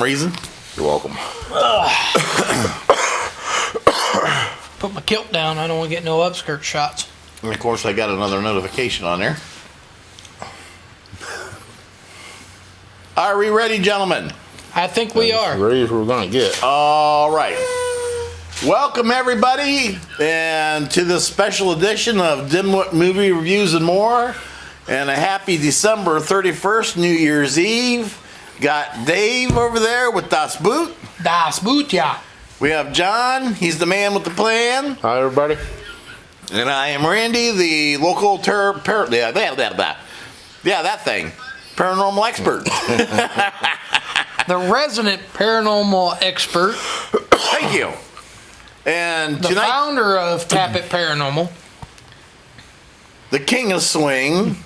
freezing? You're welcome. Put my kilt down. I don't want to get no upskirt shots. And of course, I got another notification on there. Are we ready, gentlemen? I think we are. Ready as we're gonna get. All right. Welcome, everybody, and to this special edition of Dimwit Movie Reviews and More. And a happy December 31st, New Year's Eve. Got Dave over there with Das Boot. Das Boot, yeah. We have John. He's the man with the plan. Hi, everybody. And I am Randy, the local that thing. Paranormal expert. The resident paranormal expert. Thank you. And The tonight, founder of Tap It Paranormal. the king of swing.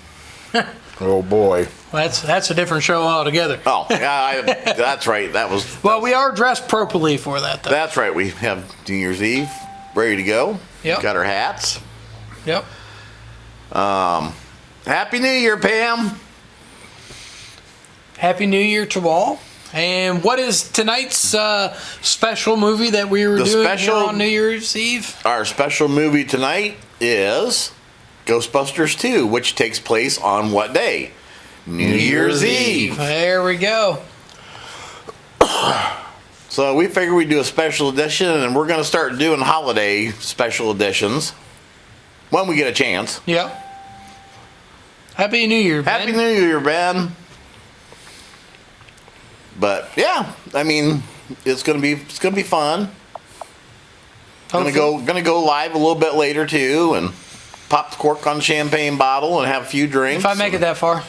Oh boy. That's a different show altogether. Oh, yeah, that's right. Well, we are dressed properly for that, though. That's right. We have New Year's Eve ready to go. Yep. Got our hats. Yep. Happy New Year, Pam. Happy New Year to all. And what is tonight's special movie that we were doing here on New Year's Eve? Our special movie tonight is Ghostbusters 2, which takes place on what day? New Year's Eve. There we go. So we figured we'd do a special edition, and we're going to start doing holiday special editions when we get a chance. Yep. Happy New Year, Ben. Happy New Year, Ben. But yeah, I mean, it's gonna be fun. Gonna go live a little bit later too, and pop the cork on the champagne bottle and have a few drinks. If I make it that far.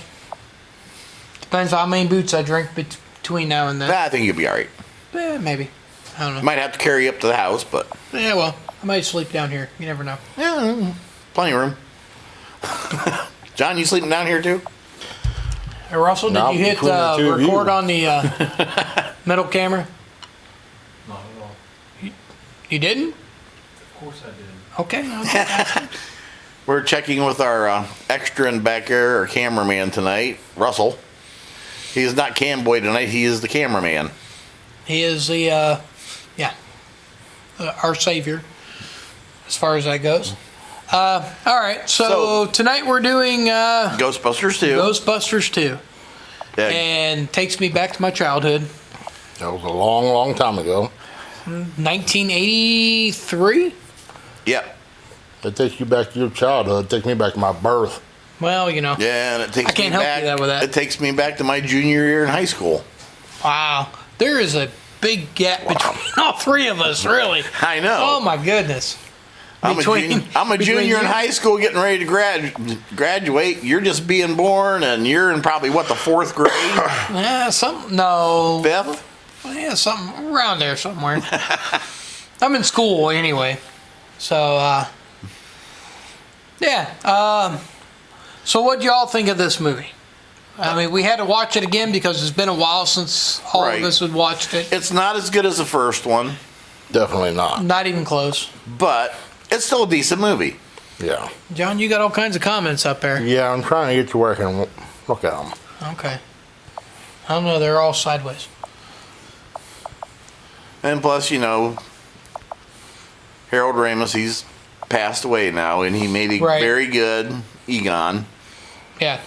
Depends on how many boots I drink between now and then. I think you'll be all right. Maybe. I don't know. Might have to carry you up to the house, but Yeah, well, I might sleep down here. You never know. yeah, plenty of room. John, you sleeping down here too? Hey, Russell, did Not you hit between the two of record you. on the middle camera? Not at all. You didn't? Of course I did. Okay. We're checking with our extra in back there, our cameraman tonight, Russell. He is not Camboy tonight. He is the cameraman. He is the, our savior, as far as that goes. All right, so tonight we're doing Ghostbusters 2. Ghostbusters 2. Yeah, And takes me back to my childhood. That was a long, long time ago. 1983? yep. It takes you back to your childhood. It takes me back to my birth. Well, you know. Yeah, and it takes I can't me help back. you with that. It takes me back to my junior year in high school. Wow. There is a big gap between all three of us, really. I know. Oh, my goodness. I'm a junior in high school getting ready to graduate. You're just being born, and you're in probably, what, the fourth grade? Yeah, no. Fifth? Yeah, something around there somewhere. I'm in school anyway. So, yeah. So what do y'all think of this movie? I mean, we had to watch it again because it's been a while since all Right. of us had watched it. It's not as good as the first one, Definitely not. Not even close. but it's still a decent movie. Yeah. John, you got all kinds of comments up there. Yeah, I'm trying to get to where I can look at them. Okay. I don't know. They're all sideways. And plus, you know, Harold Ramis, he's passed away now, and he made a Right. very good Egon. Yeah.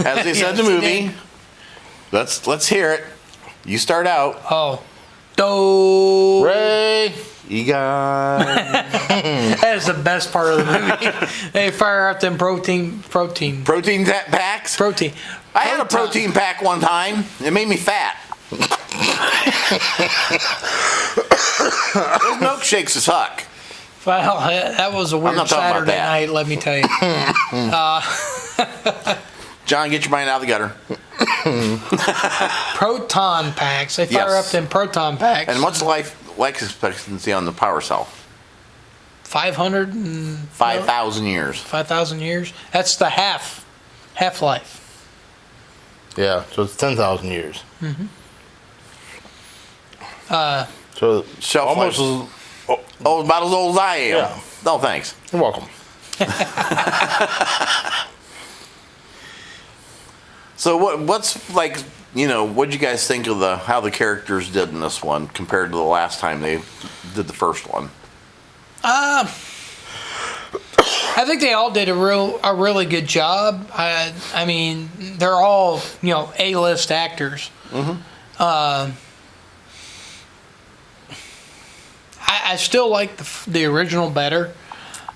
As they said in the Yes, he movie. Let's hear it. You start out. Oh. Do. Ray! Egon. That is the best part of the movie. They fire out them protein. Protein packs. Protein. I had a protein pack one time. It made me fat. Those milkshakes suck. Well, that was a weird not talking about Saturday that. night, let me tell you. John, get your mind out of the gutter. Proton packs. They fire Yes. up them proton packs. And what's life expectancy on the power cell? 500 and 5,000 years. 5,000 years. That's the half-life. Yeah, so it's 10,000 years. So Shelf almost life. as... Oh, about as old as I am. Yeah. No, thanks. You're welcome. So what's like, what'd you guys think of how the characters did in this one compared to the last time they did the first one? I think they all did a really good job. I mean, they're all A-list actors. Mm-hmm. I still like the original better.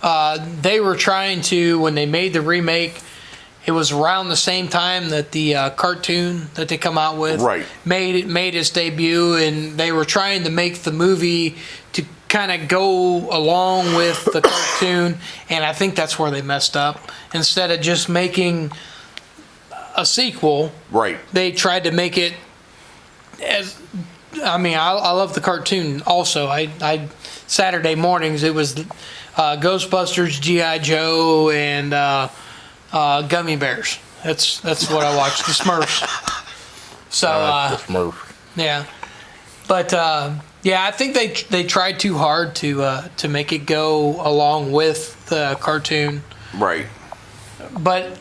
They were trying to, when they made the remake, it was around the same time that the cartoon that they come out with made its debut, and they were trying to make the movie to kind of go along with the cartoon, and I think that's where they messed up. Instead of just making a sequel, they tried to make it as. I mean, I love the cartoon. Also, I Saturday mornings it was Ghostbusters, G.I. Joe, and Gummy Bears. That's what I watched. The Smurfs. So the Smurfs. Yeah, but yeah, I think they tried too hard to make it go along with the cartoon. Right. But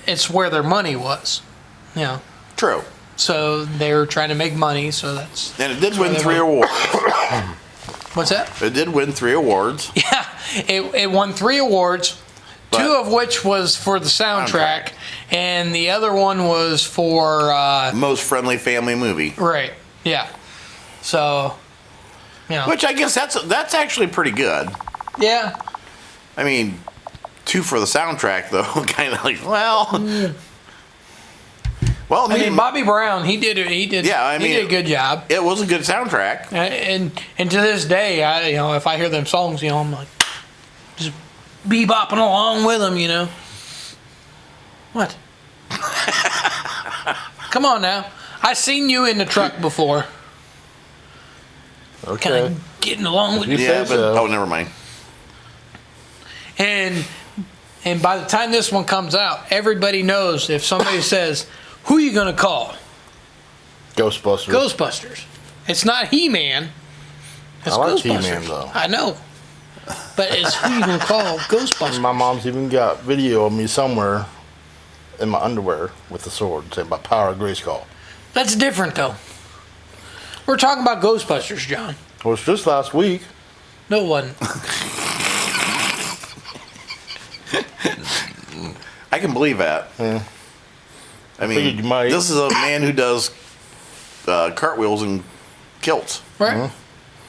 it's where their money was. True. So they were trying to make money. So that's. And it did win 3 awards. What's that? It did win 3 awards. Yeah, it won 3 awards. But 2 of which was for the soundtrack, and the other one was for most friendly family movie. Right. Yeah. So, which I guess that's actually pretty good. Yeah. I mean, 2 for the soundtrack though, kind of like well. Well, I mean, Bobby Brown, he did. Yeah, he did a good job. It was a good soundtrack. And to this day, if I hear them songs, I'm like, just bebopping along with them, What? Come on now. I seen you in the truck before. Okay. Kind of getting along with Yeah, but never mind. And by the time this one comes out, everybody knows if somebody says, "Who you gonna call?" Ghostbusters. Ghostbusters. It's not He-Man. It's I like Ghostbusters. He-Man though. I know. But it's who you gonna call Ghostbusters. My mom's even got video of me somewhere in my underwear with a sword saying by power of Grayskull. That's different though. We're talking about Ghostbusters, John. Well, it's just last week. No one. I can believe that. Yeah. I Figured mean, you might. this is a man who does cartwheels and kilts. Right. Uh-huh.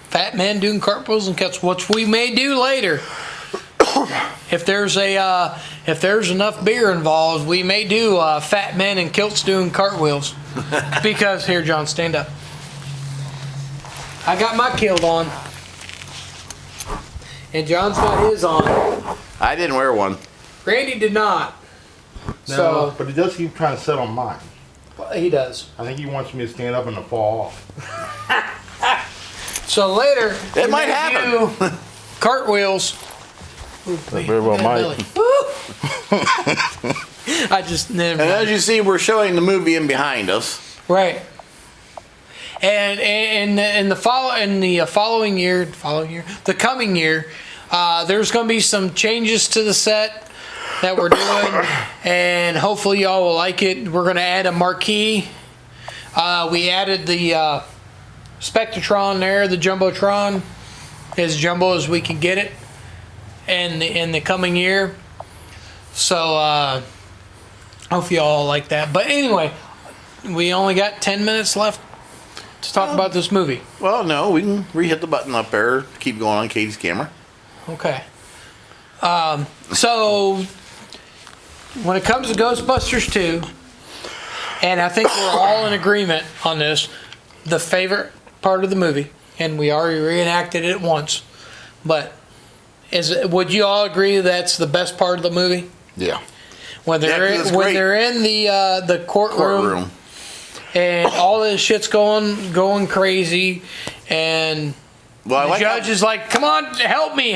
Fat man doing cartwheels and kilts, which we may do later. If there's enough beer involved, we may do fat men in kilts doing cartwheels. Because here, John, stand up. I got my kilt on, and John's got his on. I didn't wear one. Randy did not. No, but he does keep trying to sit on mine. He does. I think he wants me to stand up and to fall off. So later, It might happen. do cartwheels. That very well might. I just never. And as you see, we're showing the movie in behind us. Right. And in the coming year, there's going to be some changes to the set that we're doing, and hopefully y'all will like it. We're going to add a marquee. We added the Spectratron there, the Jumbotron, as jumbo as we can get it in the coming year. So hope you all like that. But anyway, we only got 10 minutes left to talk about this movie. Well, no, we can re-hit the button up there. Keep going on Katie's camera. Okay. So when it comes to Ghostbusters 2, and I think we're all in agreement on this, the favorite part of the movie, and we already reenacted it once, but would you all agree that's the best part of the movie? Yeah. When they're Yeah, 'cause it's when great. they're in the courtroom and all this shit's going crazy, and Well, the judge is like, "Come on, help me,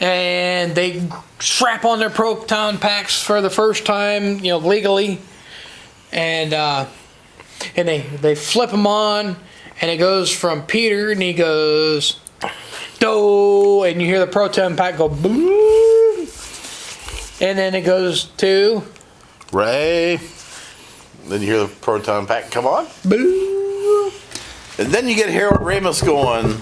and they strap on their proton packs for the first time, legally, and they flip them on, and it goes from Peter, and he goes, "Do," and you hear the proton pack go, "Boom," and then it goes to Ray. Then you hear the proton pack come on. Boo. And then you get Harold Ramis going,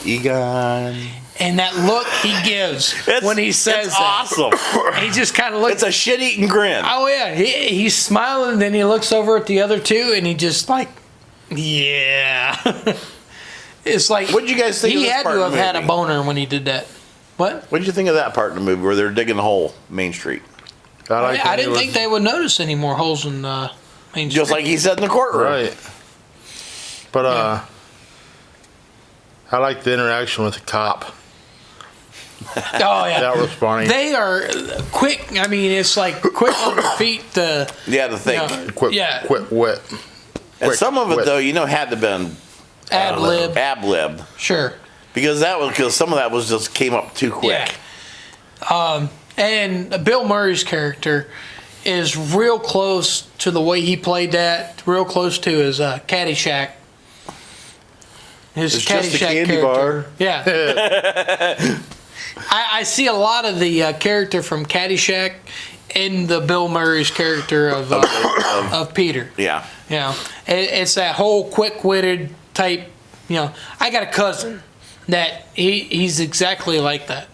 Egon. And that look he gives when he says it's that. awesome. He just kind of looks. It's a shit-eating grin. Oh yeah, he's smiling, and then he looks over at the other two, and he just like, yeah. It's like, What'd you guys think of he this had part to of have the had a movie? boner when he did that. What? What did you think of that part in the movie where they're digging a hole, Main Street? I didn't think they would notice any more holes in Main Street. Just like he said in the courtroom. Right. But I like the interaction with the cop. Oh yeah, That was funny. they are quick. I mean, it's like quick on their feet to. Yeah, to think. You know, Quick, yeah. quick wit. And Quick some of it, wit. though, had to been Ad lib. ab-lib. Sure. Because some of that was just came up too quick. Yeah. And Bill Murray's character is real close to the way he played that. Real close to his Caddyshack. His It's just a Caddyshack candy character. bar. Yeah. I see a lot of the character from Caddyshack in the Bill Murray's character of Peter. Yeah. You know, it's that whole quick-witted type. You know, I got a cousin that he's exactly like that.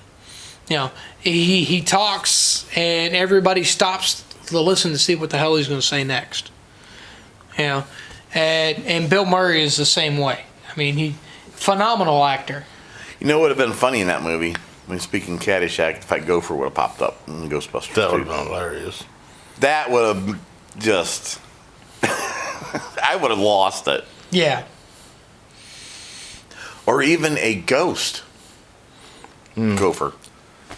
You know, he talks and everybody stops to listen to see what the hell he's going to say next. You know, and Bill Murray is the same way. I mean, phenomenal actor. You know what would have been funny in that movie? When speaking Caddyshack, if I Gopher would have popped up in Ghostbusters That would 2. have been hilarious. That would have just... I would have lost it. Yeah. Or even a ghost. Gopher.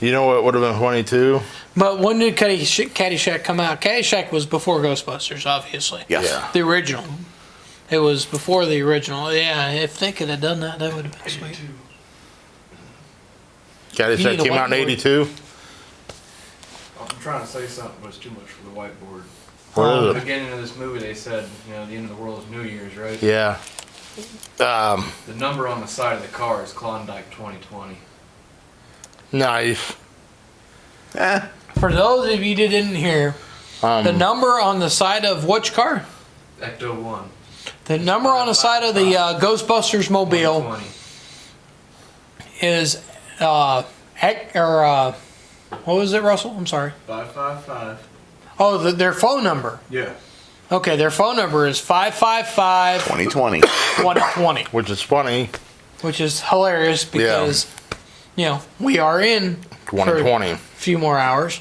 You know what would have been funny too? But when did Caddyshack come out? Caddyshack was before Ghostbusters, obviously. Yes. Yeah. The original. It was before the original. Yeah, if they could have done that, that would have been sweet. You need Caddyshack a came out in whiteboard. '82. I'm trying to say something, but it's too much for the whiteboard. What At is the it? beginning of this movie, they said, the end of the world is New Year's, right? Yeah. The number on the side of the car is Klondike 2020. Nice. For those of you that didn't hear, the number on the side of which car? Ecto 1. The number on the side of the Ghostbusters mobile 2020. is what was it, Russell? I'm sorry. 555. Oh, their phone number. Yeah. Okay, their phone number is 555 2020. 120, Which is funny. which is hilarious because we are in for 2020. a few more hours,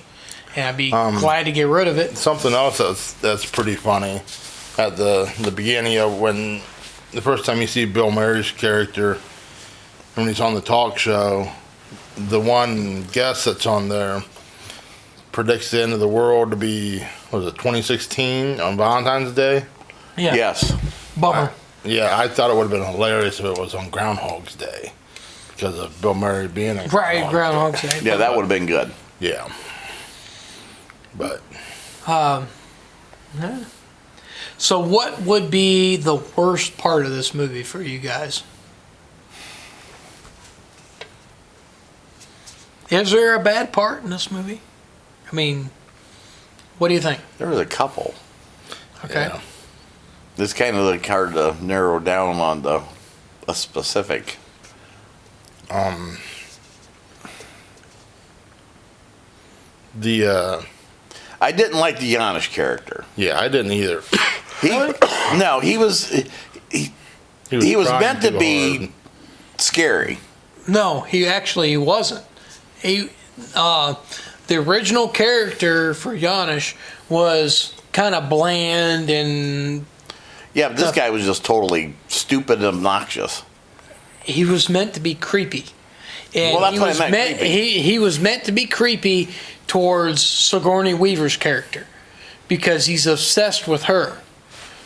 and I'd be glad to get rid of it. Something else that's pretty funny at the beginning of when the first time you see Bill Murray's character when he's on the talk show, the one guest that's on there predicts the end of the world to be, what was it, 2016 on Valentine's Day? Yeah. Yes. Bummer. Yeah, I thought it would have been hilarious if it was on Groundhog's Day because of Bill Murray being in Right, Groundhog's Day. Yeah, that would have been good. Yeah. But So what would be the worst part of this movie for you guys? Is there a bad part in this movie? I mean, what do you think? There was a couple. Okay. yeah. It's kind of like hard to narrow down on a specific. I didn't like the Janish character. Yeah, I didn't either. No, he was trying meant to too be hard. scary. No, he actually wasn't. He, the original character for Janish was kind of bland and Yeah, but this guy was just totally stupid and obnoxious. he was meant to be creepy. And Well, that's he what I was meant, creepy. he was meant to be creepy towards Sigourney Weaver's character because he's obsessed with her.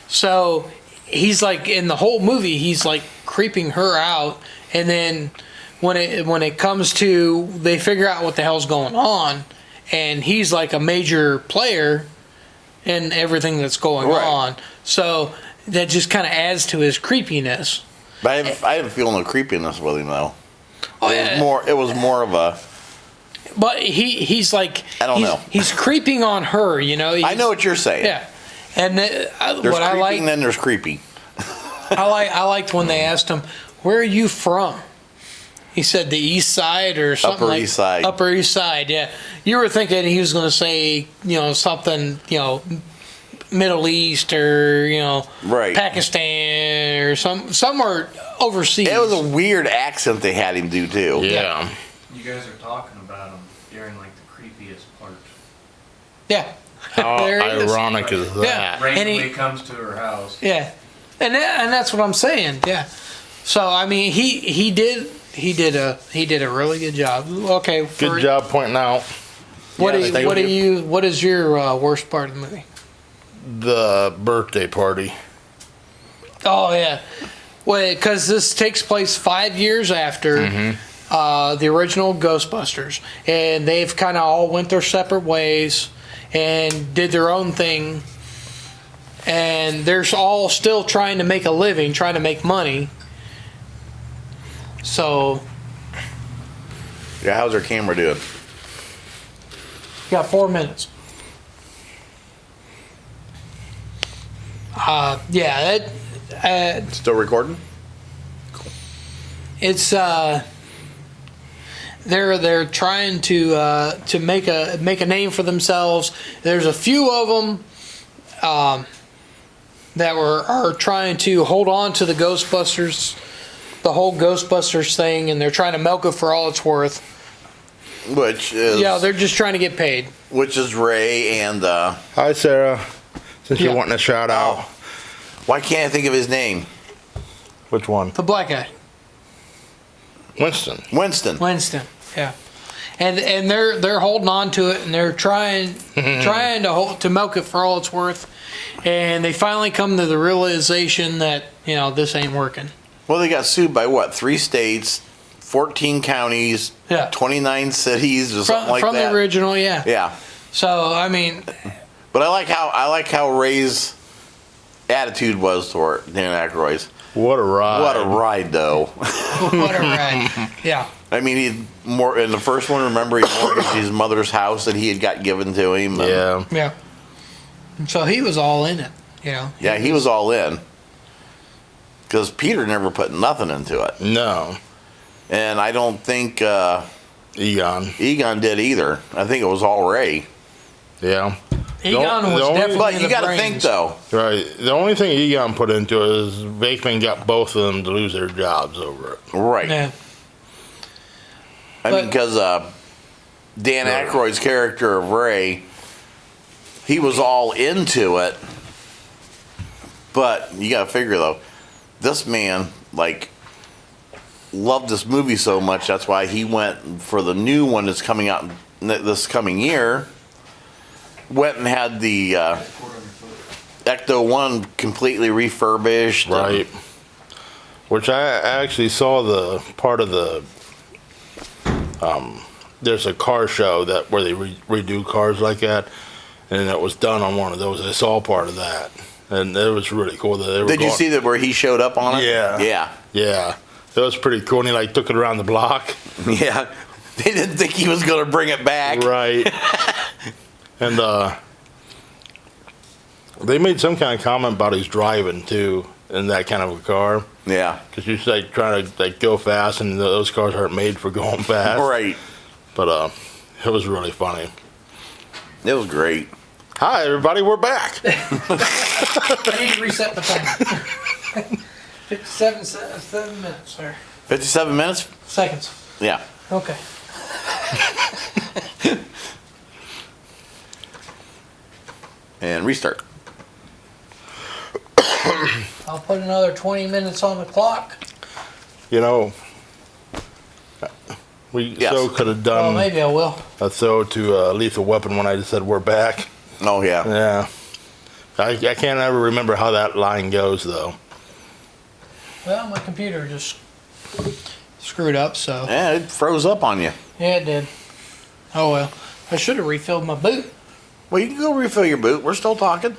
So he's like in the whole movie he's like creeping her out, and then when it comes to they figure out what the hell's going on, and he's like a major player in everything that's going Right. on. So that just kind of adds to his creepiness. But I didn't feel no creepiness with him though. Oh, It was more of a but he's like I don't know. He's creeping on her, you know. I know what you're saying. Yeah, and There's what creeping, I like, then there's creepy. I liked when they asked him, "Where are you from?" He said the East Side or something. Upper East Side. Upper East Side. Yeah, you were thinking he was going to say, you know, something, you know, Middle East or, you know, Right. Pakistan or somewhere overseas. It was a weird accent they had him do too. Yeah. You guys are talking about him during like the creepiest part. Yeah. How There he is. ironic is that? Yeah. Randomly comes to her house. Yeah, and that's what I'm saying. Yeah. So I mean, he did a really good job. Okay. Good job pointing out What Yeah, thank you. what is your worst part of the movie? the birthday party. Oh yeah, well, because this takes place 5 years after the original Ghostbusters, and they've kind of all went their separate ways and did their own thing, and they're all still trying to make a living, trying to make money. So Yeah, how's our camera doing? you got 4 minutes. Yeah, Still recording? it's they're trying to make a name for themselves. There's a few of them that are trying to hold on to the Ghostbusters, the whole Ghostbusters thing, and they're trying to milk it for all it's worth. Which is Yeah, they're just trying to get paid. which is Ray and Hi, Sarah. Since Yeah. you're wanting a shout out, why can't I think of his name? which one? The black guy, Winston. Winston. Winston. Yeah, and they're holding on to it, and they're trying to milk it for all it's worth, and they finally come to the realization that, you know, this ain't working. Well, they got sued by what? 3 states, 14 counties, Yeah. 29 cities, or something like from that. the original, yeah. Yeah, So I mean, but I like how Ray's attitude was toward Dan Aykroyd's. What a ride. What a ride, though. what a ride. Yeah. I mean, he more in the first one. Remember, he mortgaged his mother's house that he had got given to him. and- Yeah. Yeah. And so he was all in it, you know. yeah, he was all in. Because Peter never put nothing into it, No. and I don't think Egon. Egon did either. I think it was all Ray. Yeah. Egon was the only- definitely But you the got to brains. think though. Right. The only thing Egon put into it is Vakeman got both of them to lose their jobs over it. Right. Yeah. I mean, But- because Dan Aykroyd's character of Ray, he was all into it. But you got to figure though, this man like loved this movie so much. That's why he went for the new one that's coming out this coming year. Went and had the Ecto One completely refurbished. and- Right. Which I actually saw the part of the. There's a car show that where they redo cars like that, and it was done on one of those. I saw part of that, and it was really cool that they were. Did you going- see that where he showed up on it? Yeah. Yeah. Yeah, it was pretty cool. And he like took it around the block. Yeah. They didn't think he was going to bring it back. Right. And they made some kind of comment about his driving too in that kind of a car. Yeah. Because you're like trying to like go fast, and those cars aren't made for going fast. Right. But it was really funny. It was great. Hi everybody, we're back. I need to reset the time. 7 minutes, sir. 57 minutes? Seconds. Yeah. Okay. And restart. I'll put another 20 minutes on the clock. You know, we Yes. so could have Well, done maybe I will. a throw to Lethal Weapon when I just said we're back. Oh, yeah. Yeah. I can't ever remember how that line goes though. Well, my computer just screwed up, so. Yeah, it froze up on you. Yeah, it did. Oh well. I should have refilled my boot. Well, you can go refill your boot. We're still talking.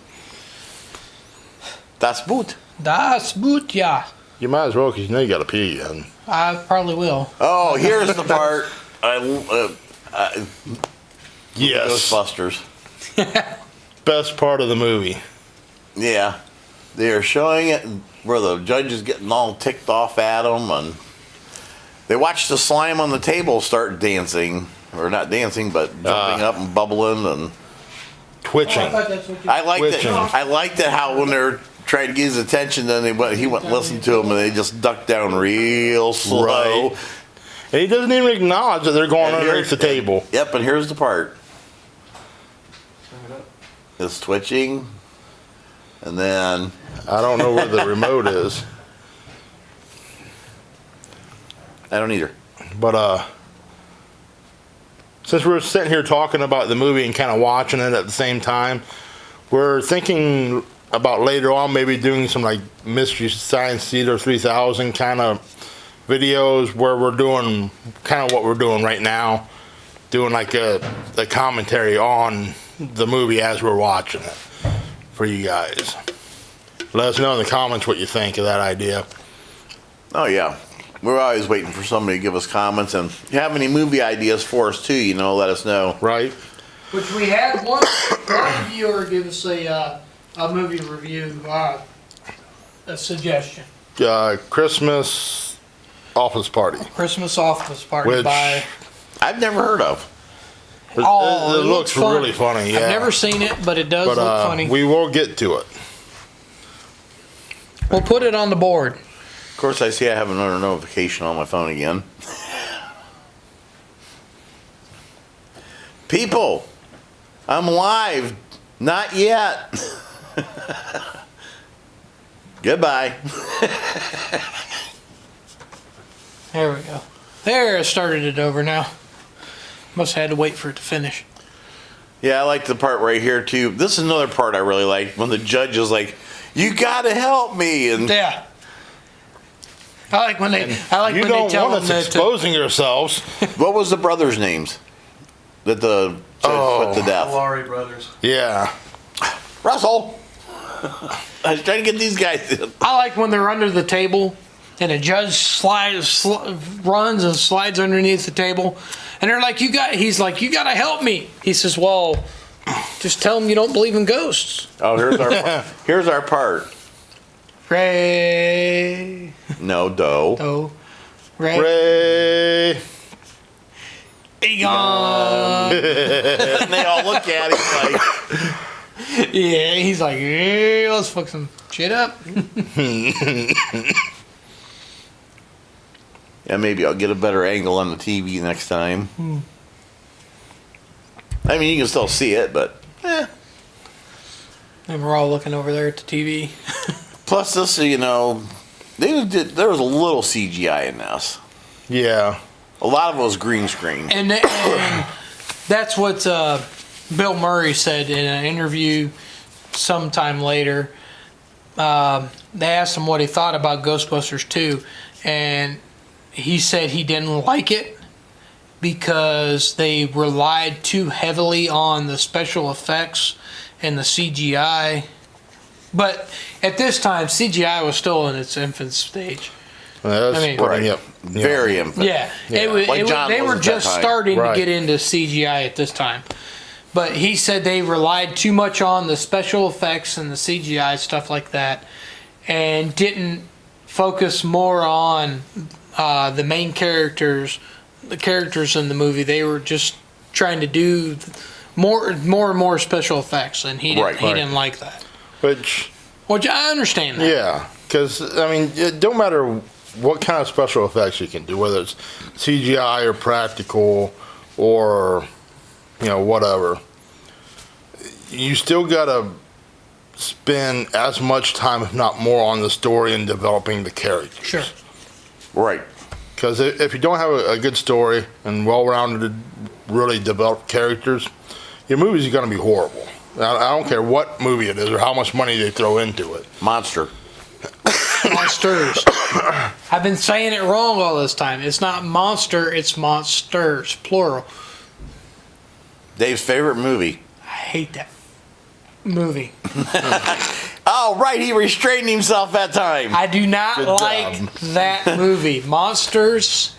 Das Boot. Das Boot, yeah. You might as well, because you know you got to pee again. I probably will. Oh, here's the part. Yes. Ghostbusters. Best part of the movie. Yeah. They are showing it where the judge is getting all ticked off at them, and they watch the slime on the table start dancing. Or not dancing, but jumping up and bubbling and Twitching. I liked it. Twitching. I liked it how when they're trying to get his attention, then he went and listened to him, and they just ducked down real slow. Right. And he doesn't even acknowledge that they're going And underneath the table. Yep, and here's the part. Turn it up. It's twitching, and then I don't know where the remote is. I don't either. But since we're sitting here talking about the movie and kind of watching it at the same time, we're thinking about later on maybe doing some like Mystery Science Theater 3000 kind of videos where we're doing kind of what we're doing right now, doing like a commentary on the movie as we're watching it for you guys. Let us know in the comments what you think of that idea. Oh yeah, we're always waiting for somebody to give us comments, and if you have any movie ideas for us too, let us know. Right? Which we had one viewer give us a movie review, a suggestion. Christmas Office Party. Christmas Office Party Which- by. I've never heard of. It looks fun. really funny. Yeah. I've never seen it, but it does But look funny. we will get to it. We'll put it on the board. Of course, I see I have another notification on my phone again. People, I'm live. Not yet. Goodbye. There we go. There, I started it over now. Must have had to wait for it to finish. Yeah, I like the part right here too. This is another part I really like when the judge is like, "You gotta help me," and Yeah. I like when they. I like You when they don't tell want them us that. exposing yourselves. what was the brothers' names that the judge put to death? Laurie Brothers. Yeah. Russell. I was trying to get these guys in. I like when they're under the table, and a judge runs and slides underneath the table, and they're like, He's like, "You gotta help me." He says, "Well, just tell them you don't believe in ghosts." Oh, here's our part. Ray. No, dough. Oh. Ray. Ray. Egon. And they all look at him like, Yeah, he's like, "Hey, let's fuck some shit up." yeah, maybe I'll get a better angle on the TV next time. I mean, you can still see it, but And we're all looking over there at the TV. plus this, there was a little CGI in this. Yeah. A lot of it was green screen. And that's what Bill Murray said in an interview sometime later. They asked him what he thought about Ghostbusters 2, and he said he didn't like it because they relied too heavily on the special effects and the CGI. But at this time, CGI was still in its infant stage. That's I mean- putting it. Very infant. Yeah, Like John they was were at that just time. starting Right. to get into CGI at this time. But he said they relied too much on the special effects and the CGI stuff like that, and didn't focus more on the main characters, the characters in the movie. They were just trying to do more and more special effects, and he Right. didn't like that. Which, Which I understand that. yeah. Because, I mean, it don't matter what kind of special effects you can do, whether it's CGI or practical or, whatever. You still got to spend as much time, if not more, on the story and developing the characters. Sure. Right. Because if you don't have a good story and well-rounded, really developed characters, your movies are going to be horrible. I don't care what movie it is or how much money they throw into it. Monster. Monsters. I've been saying it wrong all this time. It's not monster, it's monsters, plural. Dave's favorite movie. I hate that movie. Oh, right. He restrained himself that time. I do not Good like job. that movie. Monsters,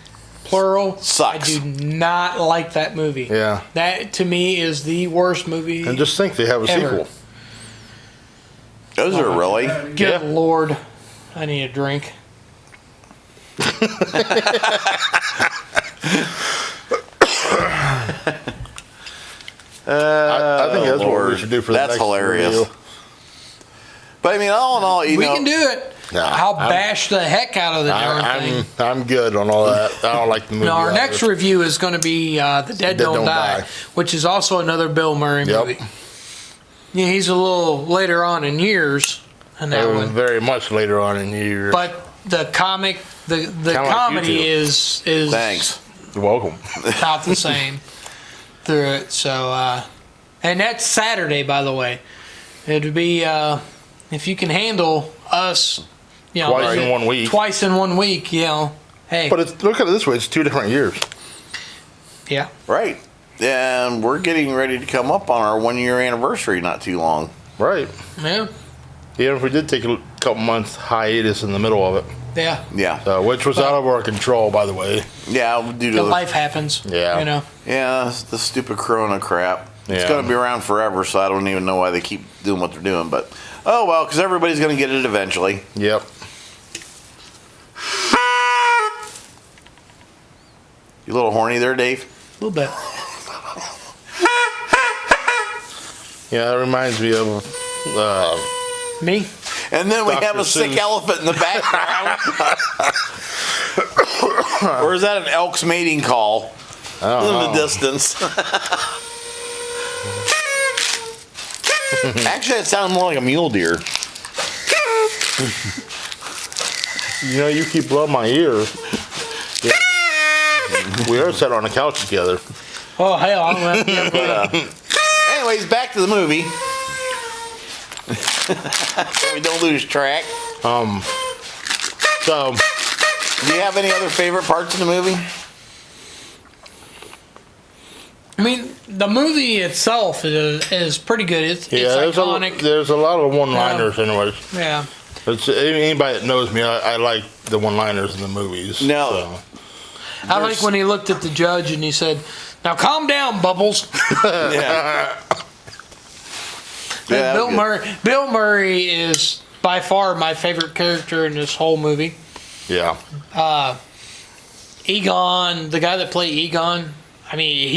plural. Sucks. I do not like that movie. Yeah. That to me is the worst movie. And just think they have a Ever. sequel. Those are really. Good Yeah. Lord, I need a drink. I think that's what Lord. we should do for the That's next hilarious. review. But I mean, all in all, you We know, can do it. Nah, I'll I'm- bash the heck out of the darn thing. I'm good on all that. I don't like the movie. No, our either. next review is going to be The Dead Don't Die, which is also another Bill Murray Yep. movie. Yeah, he's a little later on in years in that It was one. very much later on in the year. But the comic, the like comedy you two. is thanks. You're welcome. about the same through it. So, and that's Saturday, by the way. It would be if you can handle us, you know, Twice in 1 week. Twice in 1 week, you know. Hey, But look at it this way: it's 2 different years. yeah. Right. And we're getting ready to come up on our 1 year anniversary not too long. Right. Yeah. Even if we did take a couple months hiatus in the middle of it, Yeah. Yeah. which was out of our control, by the way. Yeah, due to The life happens. Yeah. You know. yeah, it's the stupid Corona crap. It's Yeah. going to be around forever, so I don't even know why they keep doing what they're doing. But, oh well, because everybody's going to get it eventually. Yep. You a little horny there, Dave? A little bit. Yeah, that reminds me of. Me? And then we Dr. have a sick Seuss. elephant in the background. Or is that an elk's mating call I don't in know. the distance? Actually, it sounded more like a mule deer. You know, you keep blowing my ear. Yeah. We are sat on the couch together. Oh, hell. I'm gonna have to get But, anyways, back to the movie. So we don't lose track. So, Do you have any other favorite parts of the movie? I mean, the movie itself is pretty good. It's iconic. there's a lot of one-liners, anyways. Yeah. It's, anybody that knows me, I like the one-liners in the movies. No. So. I like when he looked at the judge and he said, "Now calm down, Bubbles." Yeah. Yeah, Bill good. Murray. Bill Murray is by far my favorite character in this whole movie. Yeah. Egon, the guy that played Egon. I mean,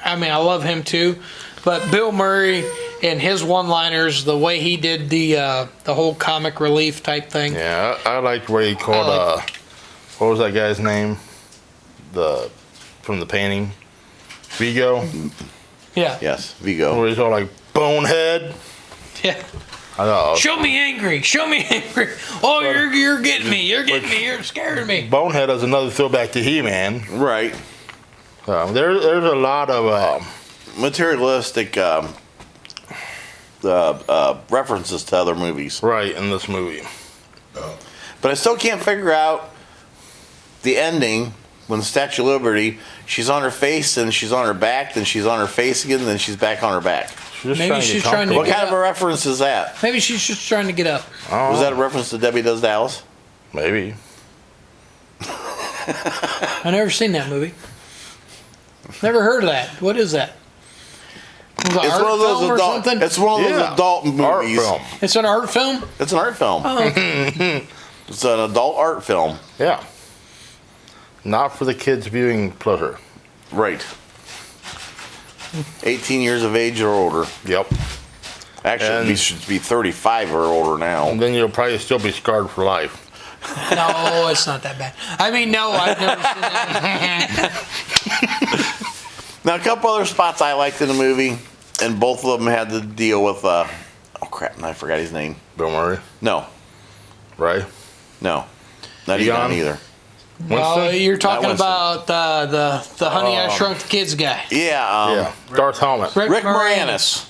I love him too. But Bill Murray and his one-liners, the way he did the whole comic relief type thing. Yeah, I liked where he called, what was that guy's name? From the painting? Vigo? Yeah. Yes, Vigo. Where he's all like, bonehead? Yeah. I know. Show me angry. Show me angry. Oh, you're getting me. You're getting me. You're scaring me. Bonehead is another throwback to He-Man. Right. There's a lot of Materialistic references to other movies. right in this movie. But I still can't figure out the ending when the Statue of Liberty, she's on her face, then she's on her back, then she's on her face again, then she's back on her back. Maybe she's trying to What get kind of a up. reference is that? Maybe she's just trying to get up. Was that a reference to Debbie Does Dallas? Maybe. I never seen that movie. Never heard of that. What is that? It's one of those or adult. something? It's one of those Yeah. adult movies. Art film. It's an art film. It's an art film. It's an adult art film. Yeah. Not for the kids' viewing pleasure. Right. 18 years of age or older. Yep. Actually, And- you should be 35 or older now. And then you'll probably still be scarred for life. No, it's not that bad. I mean, no, I've never seen that. Now, a couple other spots I liked in the movie, and both of them had to deal with, oh crap, I forgot his name. Bill Murray, No, right? no. Not Egon? Egon either. Well, Winston? you're talking Winston. about the Honey I Shrunk the Kids guy. Yeah, Yeah. Darth Helmet. Rick Moranis.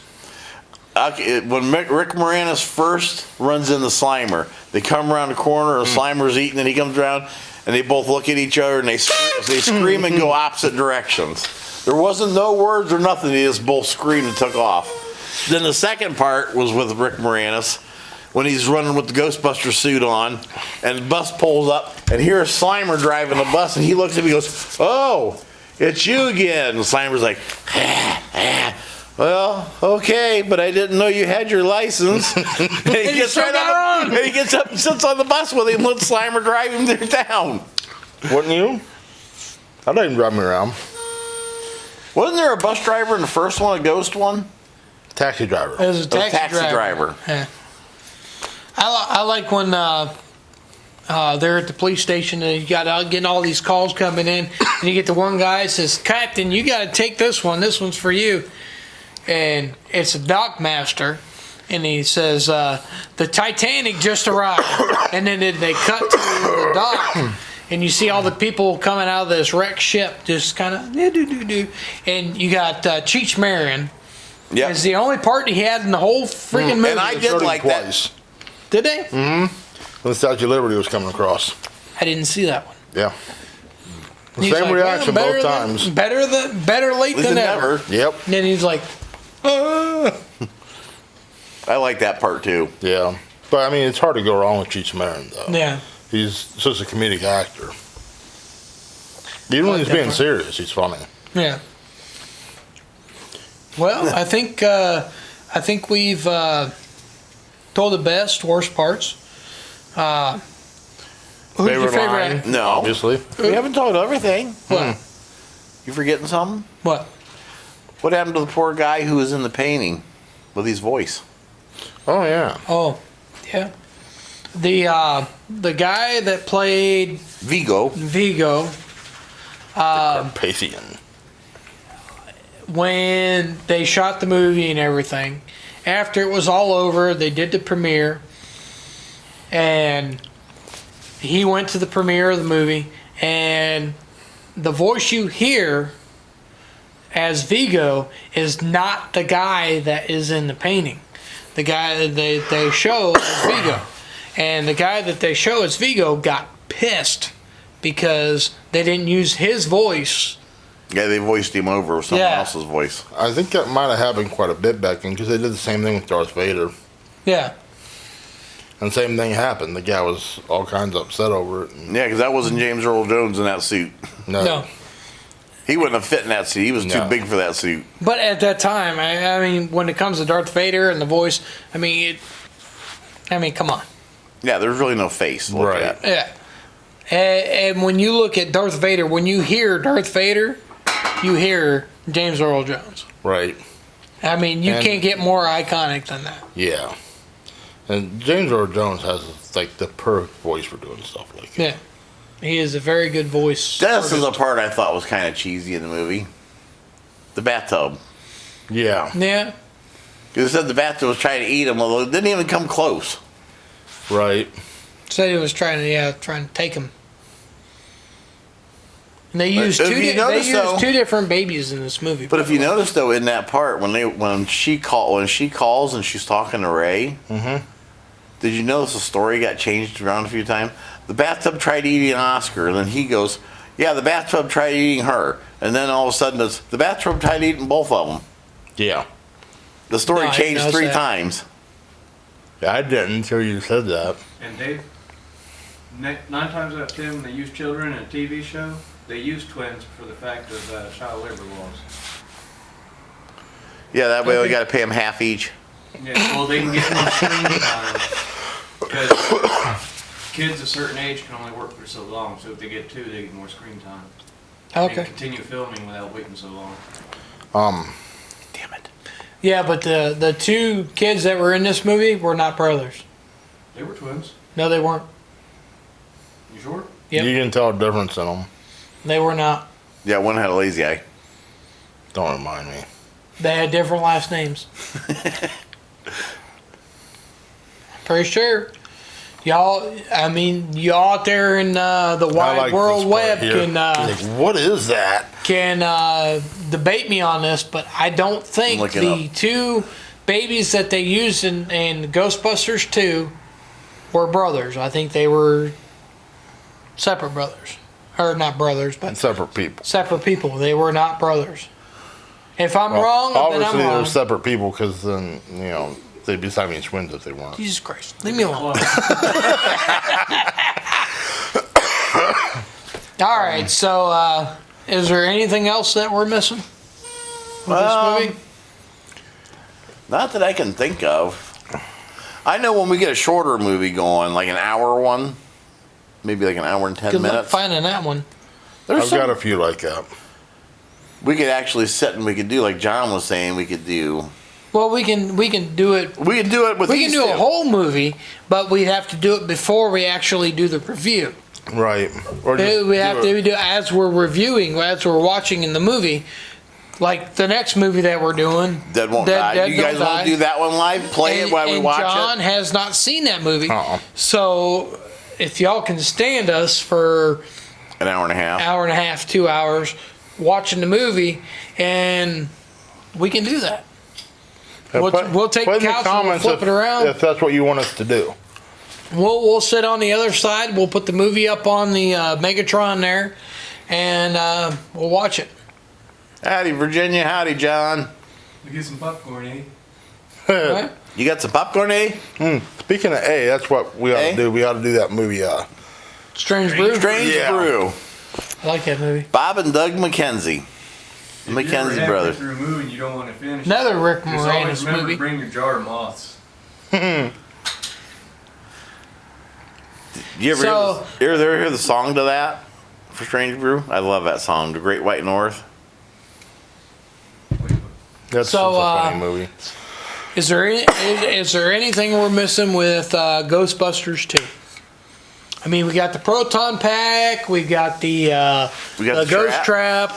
Okay, when Rick Moranis first runs in the Slimer, they come around the corner, the Slimer's eating, and he comes around, and they both look at each other, and they scream and go opposite directions. There wasn't no words or nothing. They just both screamed and took off. Then the second part was with Rick Moranis, when he's running with the Ghostbuster suit on, and the bus pulls up, and here's Slimer driving the bus, and he looks at me and goes, "Oh, it's you again." And Slimer's like, "Well, okay, but I didn't know you had your license." And he gets right on, and he gets up and sits on the bus with him, and lets Slimer drive him through town. Wouldn't you? I'd let him drive me around. Wasn't there a bus driver in the first one, a ghost one? Taxi driver. It was a taxi, taxi driver. Yeah. I like when they're at the police station and you got getting all these calls coming in, and you get the one guy that says, "Captain, you got to take this one. This one's for you." And it's a dock master, and he says, "The Titanic just arrived." And then they cut to the dock, and you see all the people coming out of this wrecked ship, just kind of do. And you got Cheech Marin. Yeah, It's the only part he had in the whole freaking movie. and I did like that. Did they? When the Statue of Liberty was coming across. I didn't see that one. Yeah. The He's same like, reaction "Well, both times. Better late than never. Yep. And then he's like, I like that part too. Yeah. But I mean, it's hard to go wrong with Cheech Marin, though. yeah. He's such a comedic actor. Even when he's being serious, he's funny. Yeah. Well, I think we've told the best, worst parts. Who's your Favorite favorite? line? No, Obviously. we haven't told everything. What? You forgetting something? What? What happened to the poor guy who was in the painting with his voice? Oh, yeah. Oh, yeah. The guy that played Vigo. Carpathian. When they shot the movie and everything, after it was all over, they did the premiere, and he went to the premiere of the movie, and the voice you hear as Vigo is not the guy that is in the painting. The guy that they show as Vigo. And the guy that they show as Vigo got pissed because they didn't use his voice. Yeah, they voiced him over with someone Yeah. else's voice. I think that might have happened quite a bit back then because they did the same thing with Darth Vader. Yeah. And the same thing happened. The guy was all kinds of upset over it. And Yeah, because that wasn't James Earl Jones in that suit. No. He wouldn't have fit in that suit. He was too No. big for that suit. But at that time, I mean, when it comes to Darth Vader and the voice, I mean, come on. Yeah, there's really no face to look Right. at. Yeah. And when you look at Darth Vader, when you hear Darth Vader, you hear James Earl Jones. Right. I mean, you And- can't get more iconic than that. Yeah. And James Earl Jones has like the perfect voice for doing stuff like that. Yeah. He is a very good voice. This is artist. the part I thought was kind of cheesy in the movie. The bathtub. Yeah. Yeah. Because it said the bathtub was trying to eat him, although it didn't even come close. Right. Said he was trying to take him. And they used if you notice, though- two different babies in this movie. But if you notice, though, in that part when she calls and she's talking to Ray, did you notice the story got changed around a few times? The bathtub tried eating Oscar, and then he goes, "Yeah, the bathtub tried eating her," and then all of a sudden it's the bathtub tried eating both of them. Yeah. The story No, I changed noticed 3 that. times. I didn't until you said that. And Dave, 9 times out of 10 when they use children in a TV show, they use twins for the fact of child labor laws. Yeah, that way we got to pay them half each. Yeah, well, they can get more screen time because kids a certain age can only work for so long. So if they get 2, they get more screen time. And Okay. continue filming without waiting so long. Damn it. Yeah, but the two kids that were in this movie were not brothers. They were twins. No, they weren't. You sure? Yep. You can tell a difference in them. They were not. Yeah, one had a lazy eye. Don't remind me. They had different last names. Pretty sure. Y'all out there in the I wide like world this part web here. can Like, what is that? debate me on this, but I don't think Look it the up. two babies that they used in Ghostbusters 2 were brothers. I think they were separate brothers. Or not brothers, but Separate people. separate people. They were not brothers. If I'm wrong, then I'm Obviously, wrong. they're separate people because then, you know, They'd be Siamese twins if they weren't. Jesus Christ, leave me alone. All right, so is there anything else that we're missing with this movie? Not that I can think of. I know when we get a shorter movie going, like an hour one, maybe like an hour and 10 Good luck minutes. finding that one. There's I've some, got a few like that. we could actually sit and we could do like John was saying. We could do. Well, we can do it. We could do it with. We these can do two. a whole movie, but we have to do it before we actually do the review. Right. Or just We have to do as we're reviewing, as we're watching in the movie. Like the next movie that we're doing, Dead won't die. Dead You guys Don't want Die. to do that one live? Play it while we watch John it. has not seen that movie, Uh-uh. so if y'all can stand us for An hour and a half. hour and a half, 2 hours watching the movie, and we can do that. We'll take put the in couch and we'll flip it around. if that's what you want us to do. We'll sit on the other side. We'll put the movie up on the Megatron there, and we'll watch it. Howdy, Virginia. Howdy, John. We get some popcorn, eh? Right? You got some popcorn, eh? Speaking of A, that's what we ought A? to do. We ought to do that movie. Strange Brew. Strange Yeah. Brew. I like that movie. Bob and Doug McKenzie. If you're McKenzie ever halfway brothers. through a movie and you don't want to finish, Another Rick just always Moranis remember movie. to bring your jar of moths. You ever, So- hear the song to that for Strange Brew? I love that song, The Great White North. That's So, just a funny movie. Is there anything we're missing with Ghostbusters 2? I mean, we got the proton pack, we got the We got the ghost trap.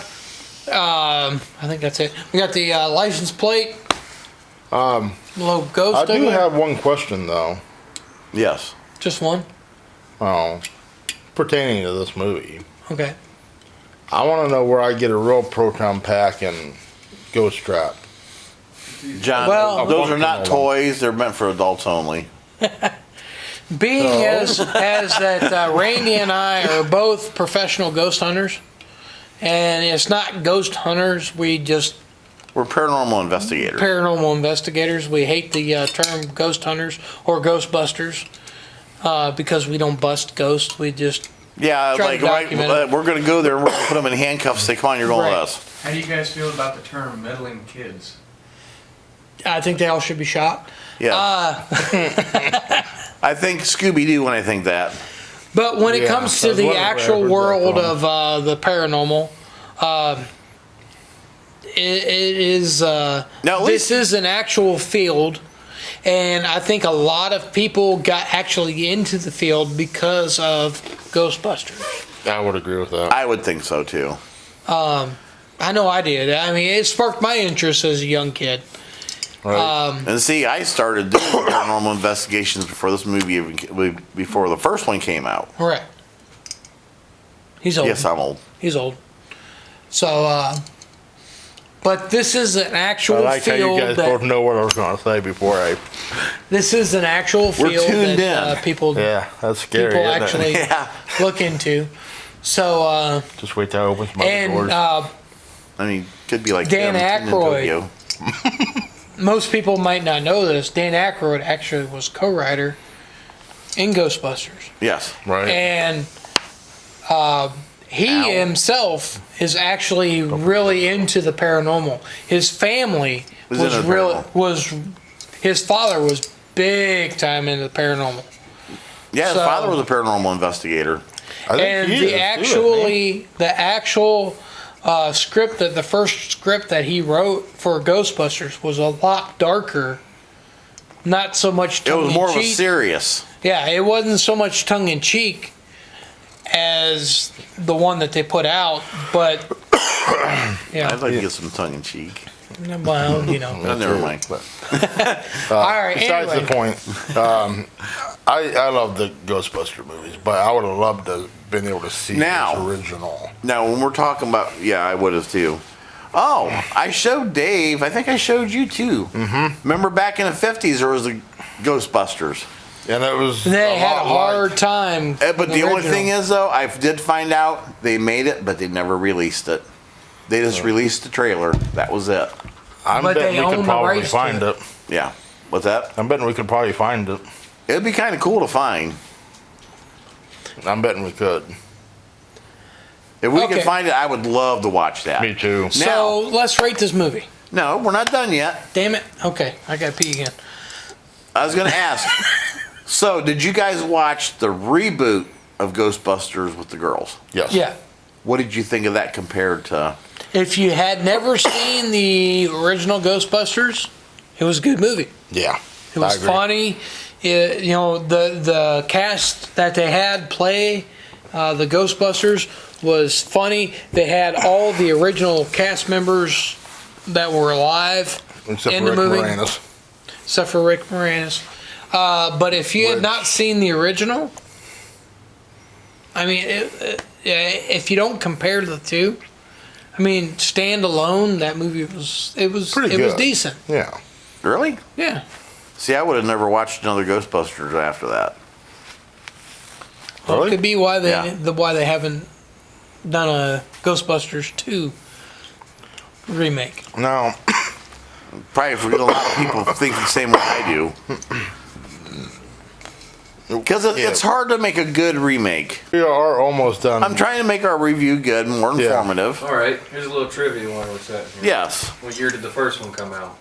I think that's it. We got the license plate. Little ghost. I over do there. have one question though. Yes. Just one. Oh, pertaining to this movie, Okay. I want to know where I get a real proton pack and ghost trap. John, Well- those are not Functional one. toys. They're meant for adults only. Being as that Randy and I are both professional ghost hunters, and it's not ghost hunters. We just We're paranormal investigators. paranormal investigators. We hate the term ghost hunters or ghostbusters because we don't bust ghosts. We just Yeah, Try to like document it. we're going to go there and we're going to put them in handcuffs. Say, come on, you're going Right. with us. How do you guys feel about the term meddling kids? I think they all should be shot. Yeah. Uh, I think Scooby Doo when I think that. But when it Yeah, comes to that's the whatever I actual heard that world from. of the paranormal, it is Now, at this least- is an actual field, and I think a lot of people got actually into the field because of Ghostbusters. I would agree with that. I would think so too. I know I did. I mean, it sparked my interest as a young kid. Right. And see, I started doing paranormal investigations before this movie, before the first one came out. Right. He's old. Yes, I'm old. He's old. So, but this is an actual I like how field you guys both know what I was going to say before I. This is an actual We're field tuned that in. people Yeah, that's scary. people isn't it? actually Yeah. look into. So, Just wait till I open some other and doors. I mean, could be like Dan them tuned in Aykroyd. Tokyo. most people might not know this. Dan Aykroyd actually was co-writer in Ghostbusters, Yes. right. and he Ow. himself is actually really into the paranormal. His family Was was into real. paranormal. Was his father was big time into the paranormal. Yeah, his So- father was a paranormal investigator. I think And he the is, too, actual script, that the first script that he wrote for Ghostbusters was a lot darker. Not so much It tongue was in more of a cheek. serious. Yeah, it wasn't so much tongue in cheek as the one that they put out, but yeah. I'd like to get some tongue in cheek. Well, you know. Oh, never mind. All right. Besides Anyway, the point, I love the Ghostbuster movies, but I would have loved to have been able to see Now. this original. Now, when we're talking about, yeah, I would have too. Oh, I showed Dave. I think I showed you too. Mm-hmm. Remember back in the 50s, there was the Ghostbusters. And it was they had a lot hard like, time. But the only thing is, though, I did find out they made it, but they never released it. They just released the trailer. That was it. I But bet they we own could the probably rights to find it. it. Yeah. What's that? I'm betting we could probably find it. It'd be kind of cool to find. I'm betting we could. If we Okay. could find it, I would love to watch that. Me too. So let's rate this movie. No, we're not done yet. Damn it. Okay, I got to pee again. I was going to ask. So, did you guys watch the reboot of Ghostbusters with the girls? Yes. Yeah. What did you think of that compared to? If you had never seen the original Ghostbusters, it was a good movie. Yeah. It was I agree. funny. The cast that they had play the Ghostbusters was funny. They had all the original cast members that were alive Except in for the Rick movie, Moranis. except for Rick Moranis. But if you had not seen the original, I mean, if you don't compare the two, I mean, stand alone, that movie was Pretty it was good. decent. Yeah. Really? Yeah. See, I would have never watched another Ghostbusters after that. Well, Really? it could be why they Yeah. why they haven't done a Ghostbusters 2 remake. No. Probably for a lot of people think the same way I do. Because it's hard to make a good remake. We are almost done. I'm trying to make our review good, more Yeah. informative. All right, here's a little trivia while we're sitting here. Yes. What year did the first one come out?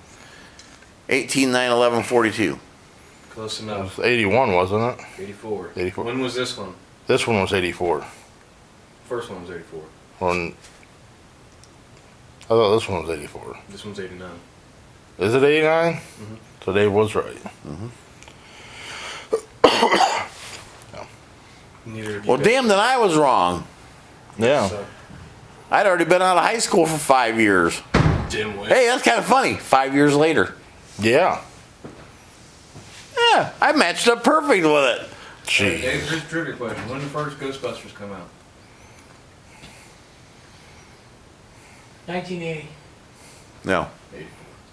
18/9/11/42. Close It enough. was 81, wasn't it? 84. 84. When was this one? This one was 84. First one was 84. When I thought this one was 84. This one's 89. Is it 89? So Dave was right. Neither of you Well, guys- damn, then I was wrong. Yeah. So, I'd already been out of high school for 5 years. dimwit. Hey, that's kind of funny. 5 years later. Yeah. Yeah, I matched up perfect with it. Hey, Gee. Dave, here's a trivia question. When did the first Ghostbusters come out? 1980, No,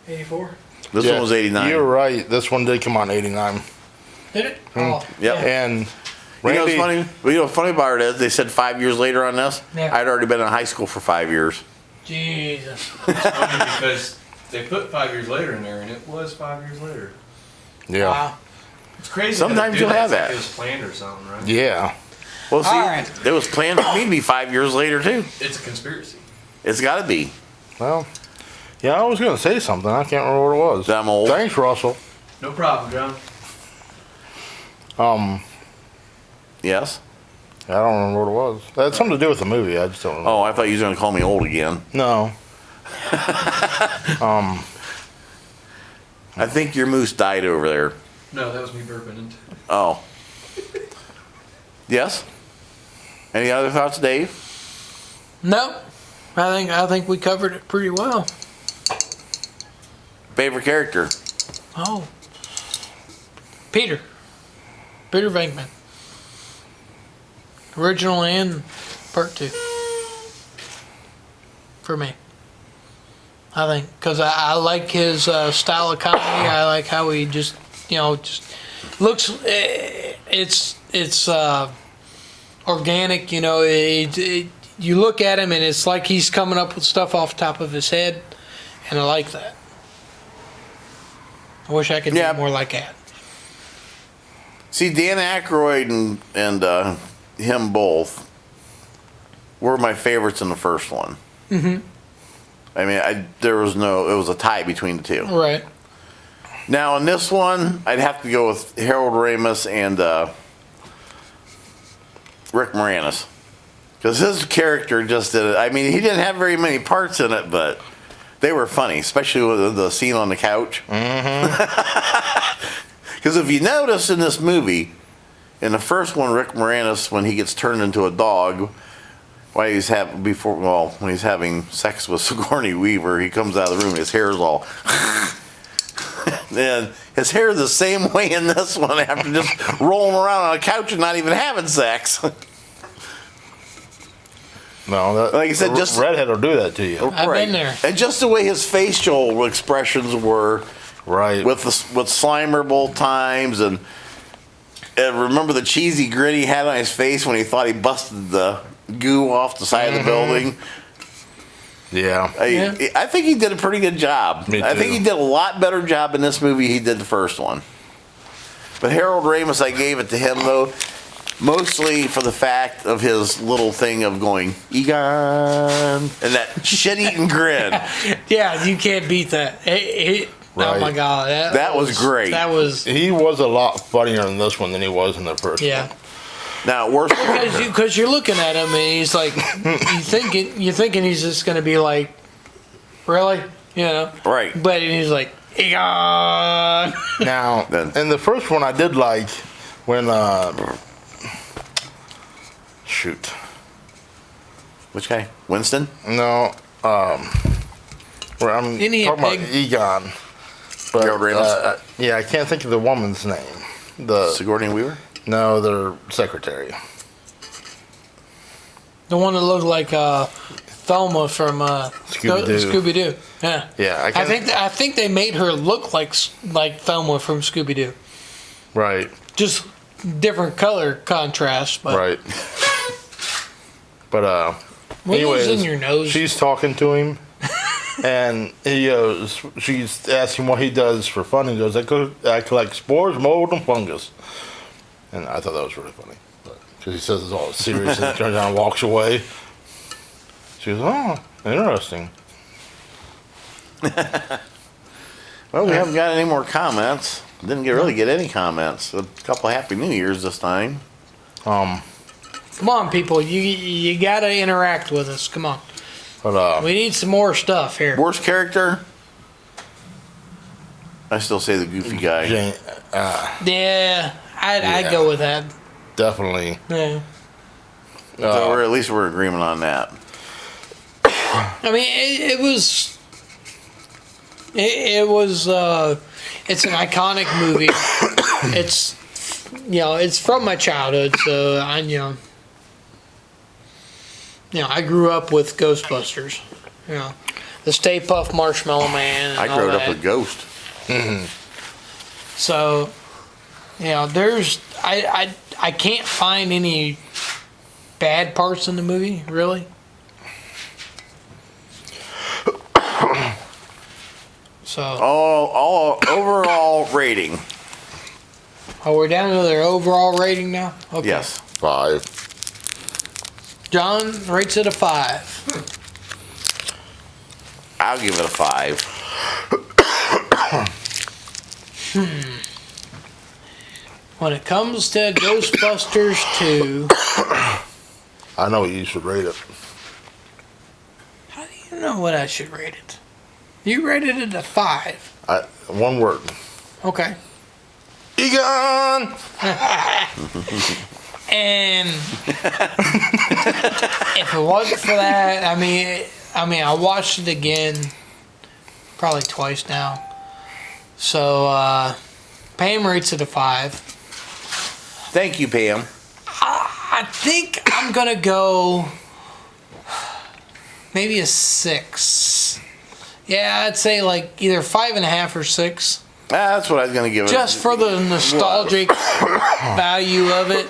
84. this Yeah, one was 89. You're right. This one did come out in 89. Did it? Oh, Yep. yeah. And You know what's Randy, funny? You know what's funny about it is they said 5 years later on this. Yeah. I'd already been in high school for 5 years. Jesus. It's funny because they put 5 years later in there, and it was 5 years later. yeah. Wow. It's crazy. Sometimes how they do you'll have It's like that. It was planned or something, right? Yeah. Well, see, All right. it was planned for me to be 5 years later too. It's a conspiracy. It's got to be. Well, yeah, I was going to say something. I can't remember what it was. I'm old. Thanks, Russell. No problem, John. Yes. I don't remember what it was. That had something to do with the movie. I just don't remember. Oh, I thought you were going to call me old again. No. I think your moose died over there. No, that was me burping into. Oh. Yes. Any other thoughts, Dave? No, I think we covered it pretty well. Favorite character? Oh, Peter Venkman, original and part 2 for me. I think because I like his style of comedy. I like how he just looks. It's organic. You look at him and it's like he's coming up with stuff off the top of his head, and I like that. I wish I could Yeah. do more like that. See, Dan Aykroyd and him both were my favorites in the first one. Mm-hmm. I mean, it was a tie between the two. Right. Now, in this one, I'd have to go with Harold Ramis and Rick Moranis. Because his character just did it. I mean, he didn't have very many parts in it, but they were funny, especially with the scene on the couch. Because if you notice in this movie, in the first one, Rick Moranis, when he gets turned into a dog, when he's having sex with Sigourney Weaver, he comes out of the room, his hair's all. And his hair is the same way in this one after just rolling around on a couch and not even having sex. No, that, Like I said, just- redhead will do that to you. I've been there. And just the way his facial expressions were Right. with Slimer both times, and remember the cheesy grin he had on his face when he thought he busted the goo off the side of the building. Yeah. I think he did a pretty good job. Me I think too. he did a lot better job in this movie he did the first one. But Harold Ramis, I gave it to him though, mostly for the fact of his little thing of going Egon and that shit-eating grin. Yeah, you can't beat that. Oh Right. my god, That was great. That was He was a lot funnier in this one than he was in the first yeah. one. Now, worst Because you're looking at him and he's like, you're thinking he's just gonna be like, really, you know? right. But he's like, Egon. Now, Then- in the first one, I did like when, shoot. Which guy? Winston? No, where I'm Isn't he a talking about pig? Egon. But, Harold Ramis? yeah, I can't think of the woman's name. Sigourney Weaver? No, their secretary. The one that looked like Thelma from Scooby-Doo. Scooby-Doo. Yeah. Yeah, I think they made her look like Thelma from Scooby-Doo. Right, Just different color contrast, but right. But what anyways, was in your nose? she's talking to him, and he goes. She's asking what he does for fun. He goes, "I collect spores, mold, and fungus." And I thought that was really funny because he says it's all serious and he turns around and walks away. She goes, "Oh, interesting." Well, we haven't got any more comments. Didn't really get any comments. A couple Happy New Year's this time. Come on, people, you gotta interact with us. Come on, But we need some more stuff here. Worst character? I still say the goofy guy. Jane, Yeah, I'd Yeah. go with that. definitely. Yeah. So we're, at least we're in agreement on that. I mean, it was. It's an iconic movie. It's, it's from my childhood, so I grew up with Ghostbusters. The Stay Puft Marshmallow Man. And I all grew up that. with Ghost. So, there's I can't find any bad parts in the movie, really. So, All overall rating. we're down to their overall rating now? Okay. Yes. 5. John rates it a 5. I'll give it a 5. When it comes to Ghostbusters 2, I know you should rate it. how do you know what I should rate it? You rated it a 5. One word. Okay. Egon. And if it wasn't for that, I mean, I watched it again, probably twice now. So, Pam rates it a 5. Thank you, Pam. I think I'm gonna go maybe a 6. Yeah, I'd say like either 5.5 or 6. That's what I was going to give it. Just for the nostalgic value of it,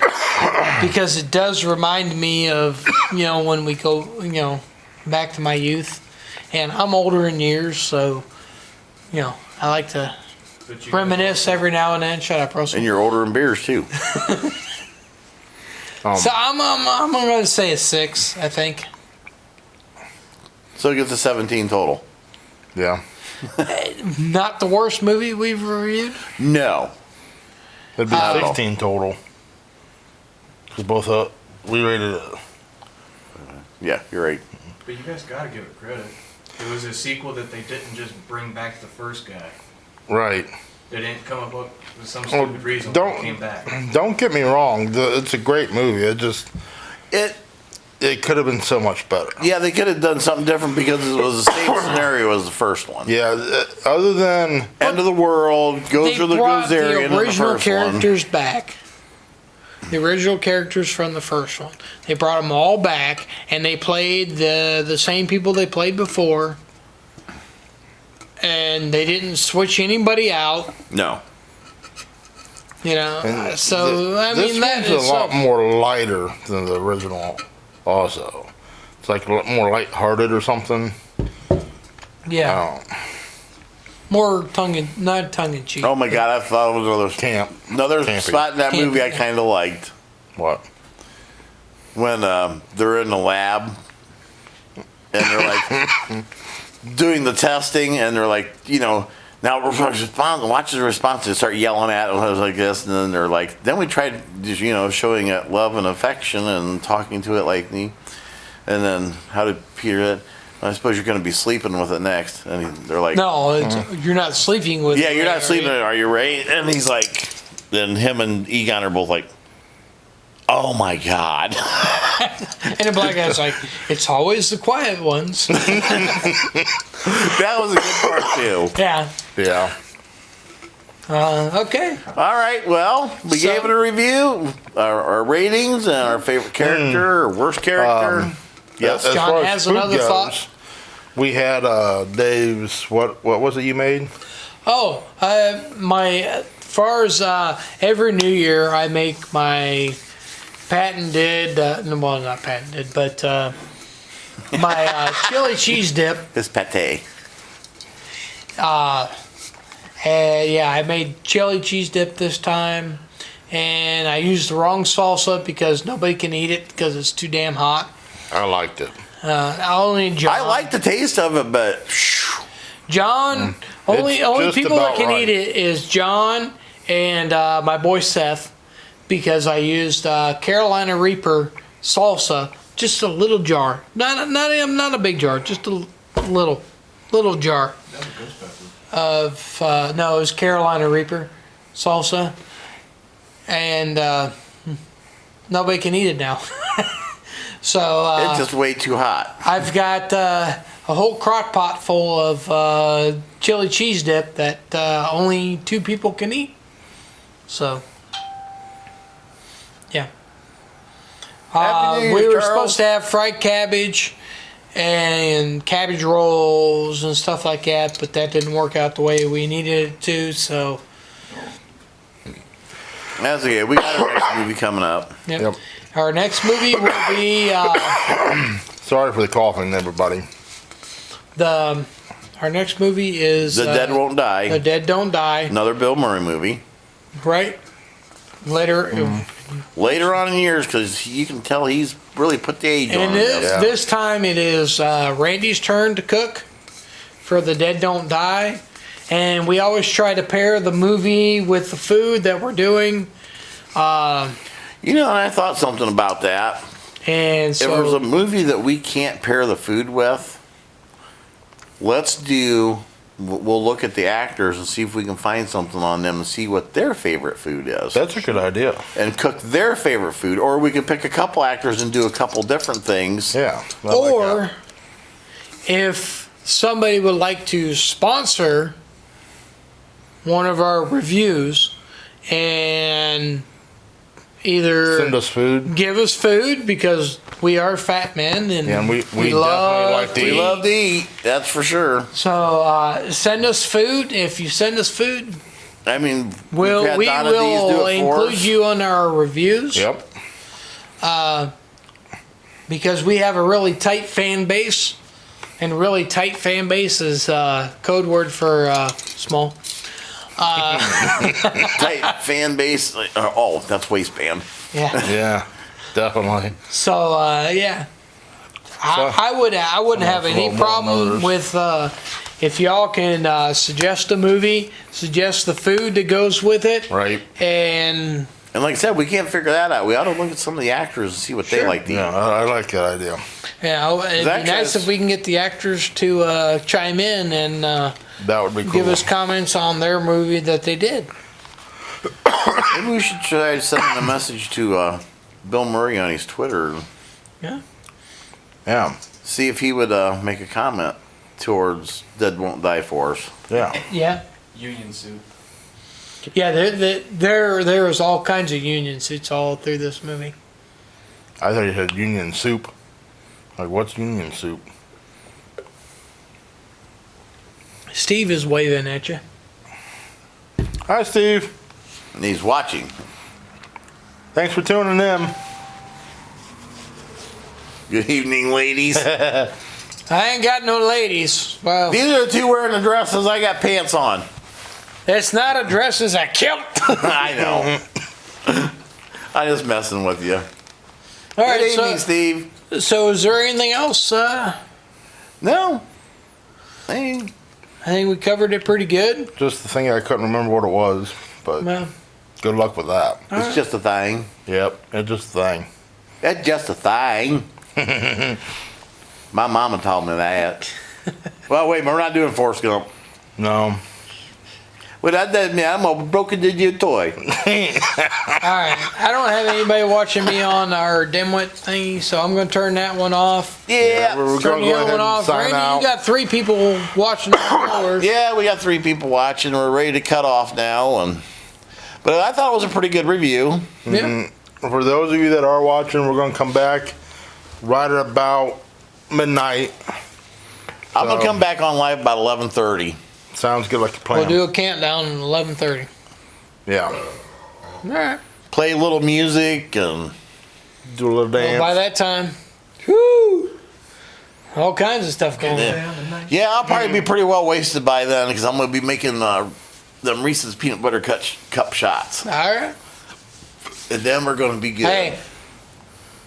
because it does remind me of when we go back to my youth, and I'm older in years, so I like to But you reminisce every now and then. Shut up, Russell. And you're older in beers, too. So I'm going to say a 6. I think. So it gets a 17 total. Yeah. Not the worst movie we've reviewed. No. It'd be Oh. 16 total. Because both we rated it. Yeah, you're right. But you guys gotta give it credit. It was a sequel that they didn't just bring back the first guy. Right. They didn't come up with some Oh, stupid reason why don't- he came back. Don't get me wrong. It's a great movie. It It could have been so much better. Yeah, they could have done something different because it was the same scenario as the first one. Yeah. Other than End of the world, goes They through the brought Gozerian in the the original first one. characters back. The original characters from the first one. They brought them all back, and they played the same people they played before. And they didn't switch anybody out, No. and So I this mean that one's is a lot more lighter than the original. Also, it's like more lighthearted or something. Yeah. Oh, More not tongue in cheek. Oh my God, I thought it was camp. another Camping. spot in that Camping, movie I yeah. kind of liked. What? When they're in the lab and they're like doing the testing and they're like, now we're responding, watch the response and start yelling at it like this, and then they're like, then we tried, showing it love and affection and talking to it like me, and then how did Peter? I suppose you're going to be sleeping with it next, and they're like, No, you're not sleeping with. yeah, you're it, not are sleeping. you? Are you right? And he's like, then him and Egon are both like, oh my God. And the black guy's like, it's always the quiet ones. That was a good part too. Yeah. Yeah. Okay. All right, well, we So- gave it a review, our ratings, and our favorite character, or worst character. Yes. As John far as has food another thought. We had Dave's. What was it you made? Oh, as far as every New Year, I make my patented, well, not patented, but my chili cheese dip. His pate. Yeah, I made chili cheese dip this time, and I used the wrong salsa because nobody can eat it because it's too damn hot. I liked it. Only John. I like the taste of it, but John. Only It's just people that about can right. eat it is John and my boy Seth, because I used Carolina Reaper salsa, just a little jar, not a big jar, just a little jar of no, it was Carolina Reaper salsa, and nobody can eat it now. So it's just way too hot. I've got a whole crock pot full of chili cheese dip that only 2 people can eat. So, yeah. Happy New Year, We were Charles. supposed to have fried cabbage and cabbage rolls and stuff like that, but that didn't work out the way we needed it to. So, That's okay. We got a next movie coming up. Yep. Our next movie will be Sorry for the coughing, everybody. our next movie is The Dead Won't Die. The Dead Don't Die. Another Bill Murray movie. Right? Later. Later on in years, because you can tell he's really put the age on And this. Yeah. this time it is Randy's turn to cook for The Dead Don't Die. And we always try to pair the movie with the food that we're doing. And I thought something about that. And If there's so a movie that we can't pair the food with, we'll look at the actors and see if we can find something on them and see what their favorite food is. That's a good idea. And cook their favorite food. Or we could pick a couple actors and do a couple different things. Yeah. I like or that. if somebody would like to sponsor one of our reviews and either Send us food. give us food, because we are fat men and Yeah, and we definitely love like to We eat. love to eat, that's for sure. So send us food. If you send us food, I mean, we we've had Donna D's do will it for include us. you on our reviews. Yep. Because we have a really tight fan base, and really tight fan base is code word for small. Tight fan base. That's waistband. Yeah. Yeah. Definitely. So yeah, I wouldn't have any more problem motors. with if y'all can suggest a movie, suggest the food that goes with it, Right. and And like I said, we can't figure that out. We ought to look at some of the actors and see what they like to eat. Yeah, I like that idea. it'd be Actually, nice if we can get the actors to chime in and That would be cool. give us comments on their movie that they did. Maybe we should try sending a message to Bill Murray on his Twitter. Yeah. Yeah. See if he would make a comment towards Dead Won't Die for us. Yeah. Yeah. Union suit. Yeah, there is all kinds of union suits all through this movie. I thought you had Union soup. Like, what's Union soup? Steve is waving at you. Hi, Steve. And he's watching. Thanks for tuning in. Good evening, ladies. I ain't got no ladies. Well, These are the two wearing the dresses. I got pants on. it's not a dress, it's a kilt. I know. I'm just messing with you. All Good right, evening, Steve. so is there anything else? No. Hey. I think we covered it pretty good. Just the thing I couldn't remember what it was, but Well, good luck with that. It's just a thing. Yep, it's just a thing. It's just a thing. My mama told me that. Well, wait, we're not doing Forrest Gump. No. Well, that doesn't mean I'm a broken into your toy. all right. I don't have anybody watching me on our dimwit thingy, so I'm going to turn that one off. Yeah. we're Turn going to the go other ahead one and off. sign Randy, out. you got 3 people watching ours. Yeah, we got 3 people watching. We're ready to cut off now, but I thought it was a pretty good review. Yeah. For those of you that are watching, we're going to come back right at about midnight. I'm gonna come back on live about 11:30. Sounds good, like a plan. We'll do a countdown at 11:30. Yeah. All right. Play a little music and Do a little dance. Well, by that time, whoo, all kinds of stuff going on. yeah, I'll probably be pretty well wasted by then because I'm gonna be making them Reese's peanut butter cup shots, All right. and then we're gonna be good. Hey,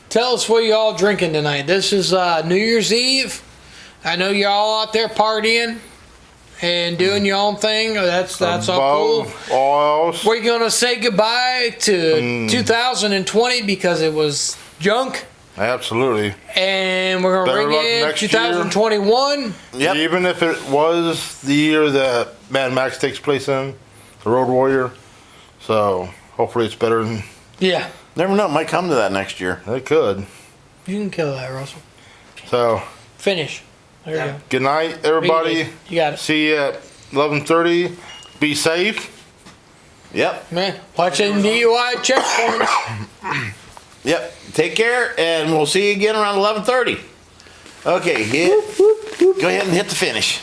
tell us what you all drinking tonight. This is New Year's Eve. I know you're all out there partying and doing your own thing. That's all cool. Above all else, We're gonna say goodbye to 2020 because it was junk, absolutely. and we're gonna Better luck ring in next year. 2021. Yep. Even if it was the year that Mad Max takes place in, the Road Warrior. So hopefully it's better than Yeah, Never know. It might come to that next year. it could. you can kill that, Russell. So Finish. There you go. good night, everybody. You got it. See you at 11:30. Be safe. Yep. Man, watching DUI checkpoints. Yep. Take care, and we'll see you again around 11:30. Okay. Go ahead and hit the finish.